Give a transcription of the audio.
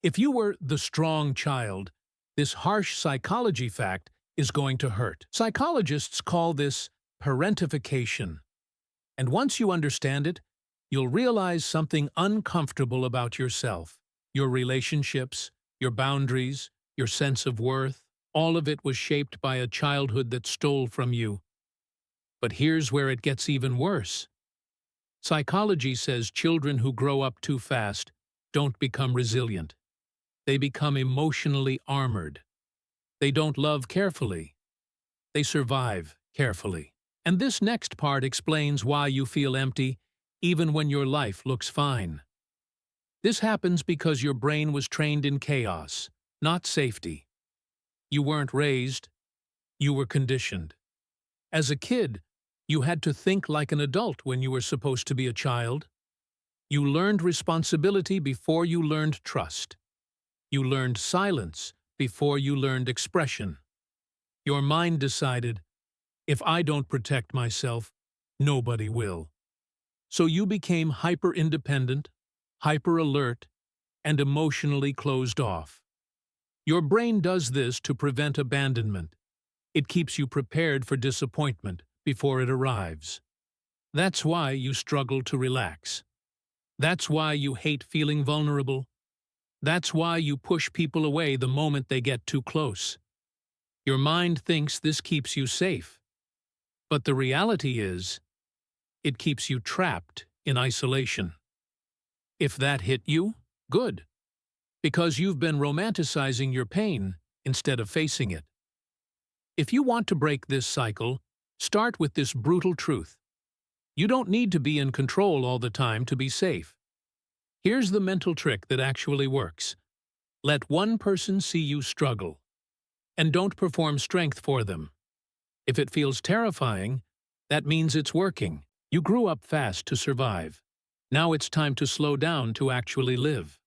If you were the strong child, this harsh psychology fact is going to hurt. Psychologists call this parentification. And once you understand it, you'll realize something uncomfortable about yourself. Your relationships, your boundaries, your sense of worth, all of it was shaped by a childhood that stole from you. But here's where it gets even worse. Psychology says children who grow up too fast don't become resilient. They become emotionally armored. They don't love carefully. They survive carefully. And this next part explains why you feel empty even when your life looks fine. This happens because your brain was trained in chaos, not safety. You weren't raised, you were conditioned. As a kid, you had to think like an adult when you were supposed to be a child. You learned responsibility before you learned trust. You learned silence before you learned expression. Your mind decided, if I don't protect myself, nobody will. So you became hyper-independent, hyper-alert, and emotionally closed off. Your brain does this to prevent abandonment. It keeps you prepared for disappointment before it arrives. That's why you struggle to relax. That's why you hate feeling vulnerable. That's why you push people away the moment they get too close. Your mind thinks this keeps you safe. But the reality is, it keeps you trapped in isolation. If that hit you, good. Because you've been romanticizing your pain instead of facing it. If you want to break this cycle, start with this brutal truth. You don't need to be in control all the time to be safe. Here's the mental trick that actually works. Let one person see you struggle. And don't perform strength for them. If it feels terrifying, that means it's working. You grew up fast to survive. Now it's time to slow down to actually live.